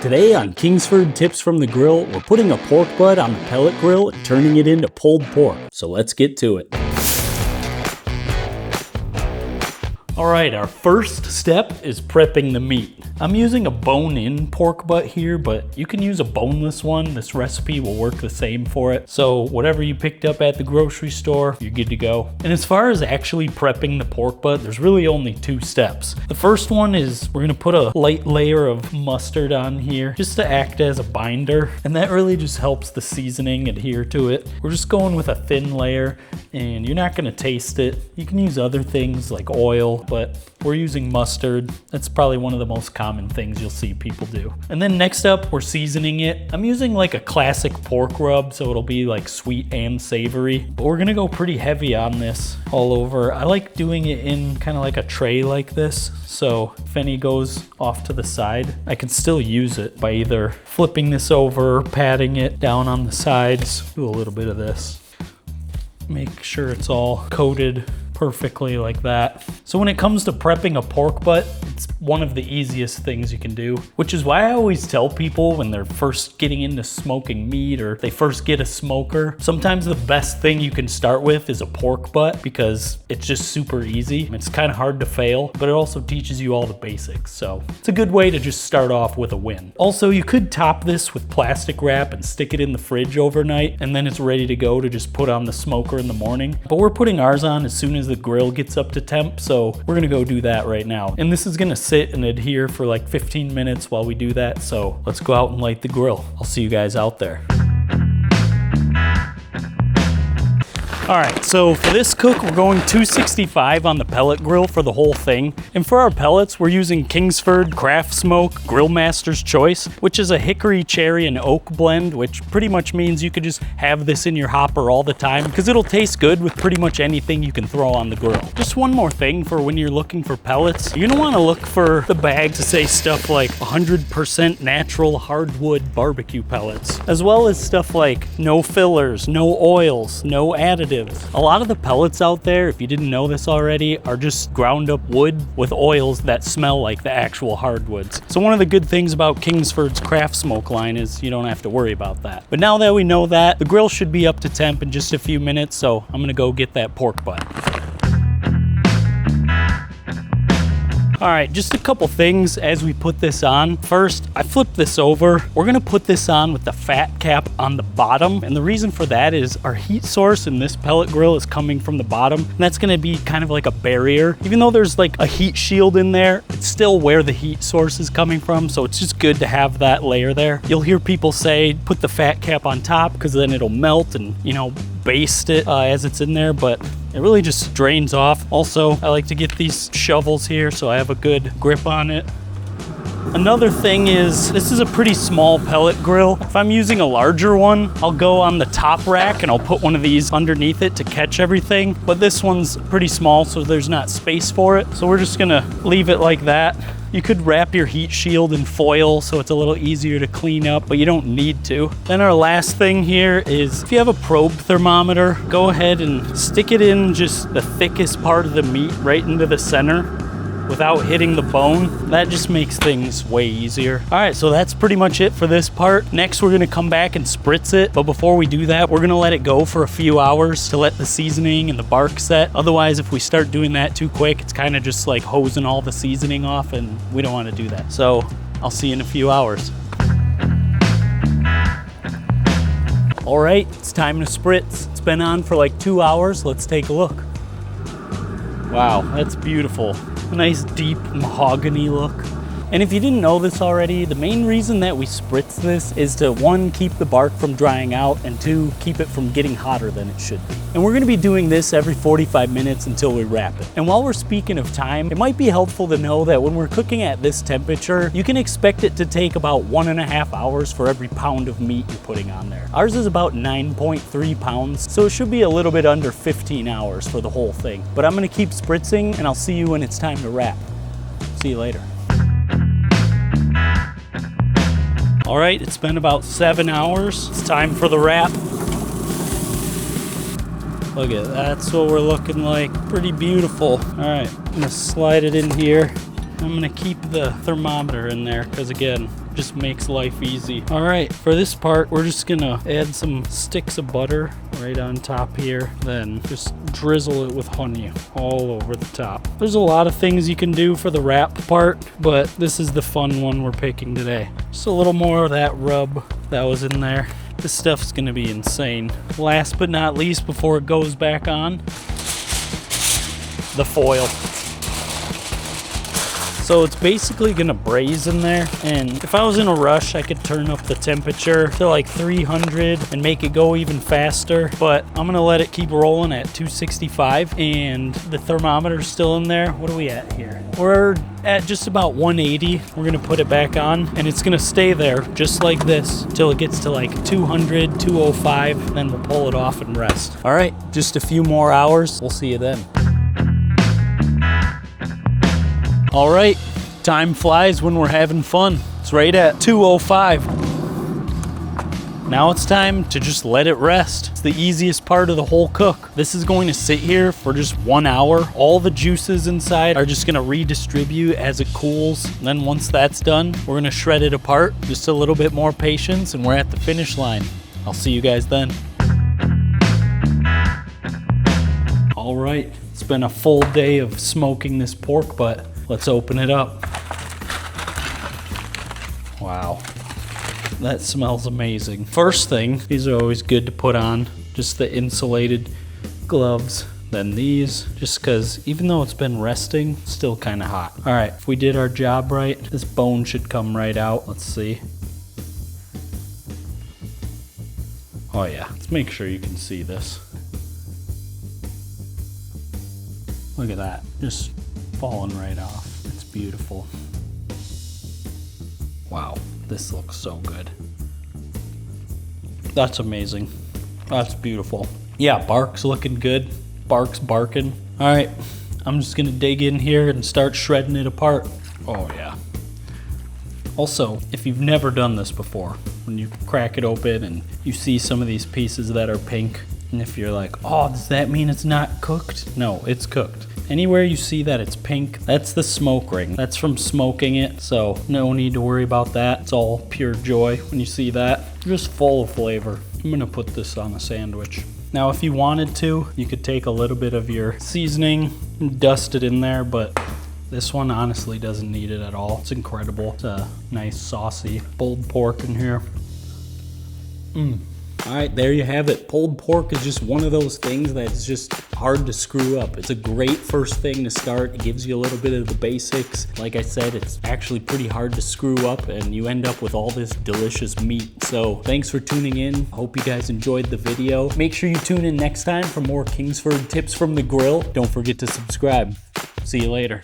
Today on Kingsford Tips from the Grill, we're putting a pork butt on the pellet grill and turning it into pulled pork. So let's get to it. Alright, our first step is prepping the meat. I'm using a bone-in pork butt here, but you can use a boneless one. This recipe will work the same for it. So whatever you picked up at the grocery store, you're good to go. And as far as actually prepping the pork butt, there's really only 2 steps. The first one is we're gonna put a light layer of mustard on here just to act as a binder. And that really just helps the seasoning adhere to it. We're just going with a thin layer and you're not gonna taste it. You can use other things like oil, but we're using mustard. That's probably one of the most common things you'll see people do. And then next up, we're seasoning it. I'm using like a classic pork rub, so it'll be like sweet and savory. But we're gonna go pretty heavy on this all over. I like doing it in kind of like a tray like this. So if any goes off to the side, I can still use it by either flipping this over, patting it down on the sides. Do a little bit of this. Make sure it's all coated perfectly like that. So when it comes to prepping a pork butt, it's one of the easiest things you can do, which is why I always tell people when they're first getting into smoking meat or they first get a smoker, sometimes the best thing you can start with is a pork butt because it's just super easy. It's kind of hard to fail, but it also teaches you all the basics. So it's a good way to just start off with a win. Also, you could top this with plastic wrap and stick it in the fridge overnight, and then it's ready to go to just put on the smoker in the morning. But we're putting ours on as soon as the grill gets up to temp, so we're gonna go do that right now. And this is gonna sit and adhere for like 15 minutes while we do that, so let's go out and light the grill. I'll see you guys out there. All right, so for this cook, we're going 265 on the pellet grill for the whole thing. And for our pellets, we're using Kingsford Craft Smoke Grill Master's Choice, which is a hickory, cherry, and oak blend, which pretty much means you could just have this in your hopper all the time because it'll taste good with pretty much anything you can throw on the grill. Just one more thing for when you're looking for pellets, you're gonna wanna look for the bag to say stuff like 100% natural hardwood barbecue pellets, as well as stuff like no fillers, no oils, no additives. A lot of the pellets out there, if you didn't know this already, are just ground up wood with oils that smell like the actual hardwoods. So one of the good things about Kingsford's Craft Smoke line is you don't have to worry about that. But now that we know that, the grill should be up to temp in just a few minutes, so I'm gonna go get that pork butt. All right, just a couple things as we put this on. First, I flipped this over. We're gonna put this on with the fat cap on the bottom. And the reason for that is our heat source in this pellet grill is coming from the bottom. And that's gonna be kind of like a barrier. Even though there's like a heat shield in there, it's still where the heat source is coming from. So it's just good to have that layer there. You'll hear people say, put the fat cap on top because then it'll melt and, you know, baste it as it's in there, but it really just drains off. Also, I like to get these shovels here so I have a good grip on it. Another thing is, this is a pretty small pellet grill. If I'm using a larger one, I'll go on the top rack and I'll put one of these underneath it to catch everything. But this one's pretty small, so there's not space for it. So we're just gonna leave it like that. You could wrap your heat shield in foil so it's a little easier to clean up, but you don't need to. Then our last thing here is if you have a probe thermometer, go ahead and stick it in just the thickest part of the meat right into the center without hitting the bone. That just makes things way easier. All right, so that's pretty much it for this part. Next, we're gonna come back and spritz it. But before we do that, we're gonna let it go for a few hours to let the seasoning and the bark set. Otherwise, if we start doing that too quick, it's kind of just like hosing all the seasoning off and we don't wanna do that. So I'll see you in a few hours. All right, it's time to spritz. It's been on for like 2 hours. Let's take a look. Wow, that's beautiful. A nice deep mahogany look. And if you didn't know this already, the main reason that we spritz this is to 1, keep the bark from drying out, and 2, keep it from getting hotter than it should be. And we're gonna be doing this every 45 minutes until we wrap it. And while we're speaking of time, it might be helpful to know that when we're cooking at this temperature, you can expect it to take about 1.5 hours for every pound of meat you're putting on there. Ours is about 9.3 pounds, so it should be a little bit under 15 hours for the whole thing. But I'm gonna keep spritzing and I'll see you when it's time to wrap. See you later. All right, it's been about 7 hours. It's time for the wrap. Look at that, that's what we're looking like. Pretty beautiful. All right, I'm gonna slide it in here. I'm gonna keep the thermometer in there because again, just makes life easy. All right, for this part, we're just gonna add some sticks of butter right on top here, then just drizzle it with honey all over the top. There's a lot of things you can do for the wrap part, but this is the fun one we're picking today. Just a little more of that rub that was in there. This stuff's gonna be insane. Last but not least, before it goes back on, the foil. So it's basically gonna braise in there, and if I was in a rush, I could turn up the temperature to like 300 and make it go even faster, but I'm gonna let it keep rolling at 265, and the thermometer's still in there. What are we at here? We're at just about 180. We're gonna put it back on, and it's gonna stay there just like this till it gets to like 200, 205, and then we'll pull it off and rest. All right, just a few more hours. We'll see you then. All right, time flies when we're having fun. It's right at 205. Now it's time to just let it rest. It's the easiest part of the whole cook. This is going to sit here for just 1 hour. All the juices inside are just gonna redistribute as it cools. And then once that's done, we're gonna shred it apart. Just a little bit more patience and we're at the finish line. I'll see you guys then. All right, it's been a full day of smoking this pork butt. Let's open it up. Wow, that smells amazing. First thing, these are always good to put on, just the insulated gloves. Then these, just because even though it's been resting, it's still kind of hot. All right, if we did our job right, this bone should come right out. Let's see. Oh yeah, let's make sure you can see this. Look at that, just falling right off. It's beautiful. Wow, this looks so good. That's amazing. That's beautiful. Yeah, bark's looking good. Bark's barking. All right, I'm just gonna dig in here and start shredding it apart. Oh yeah. Also, if you've never done this before, when you crack it open and you see some of these pieces that are pink, and if you're like, oh, does that mean it's not cooked? No, it's cooked. Anywhere you see that it's pink, that's the smoke ring. That's from smoking it, so no need to worry about that. It's all pure joy when you see that. Just full of flavor. I'm gonna put this on a sandwich. Now, if you wanted to, you could take a little bit of your seasoning and dust it in there, but this one honestly doesn't need it at all. It's incredible. It's a nice saucy pulled pork in here. All right, there you have it. Pulled pork is just one of those things that's just hard to screw up. It's a great first thing to start. It gives you a little bit of the basics. Like I said, it's actually pretty hard to screw up and you end up with all this delicious meat. So thanks for tuning in. Hope you guys enjoyed the video. Make sure you tune in next time for more Kingsford tips from the grill. Don't forget to subscribe. See you later.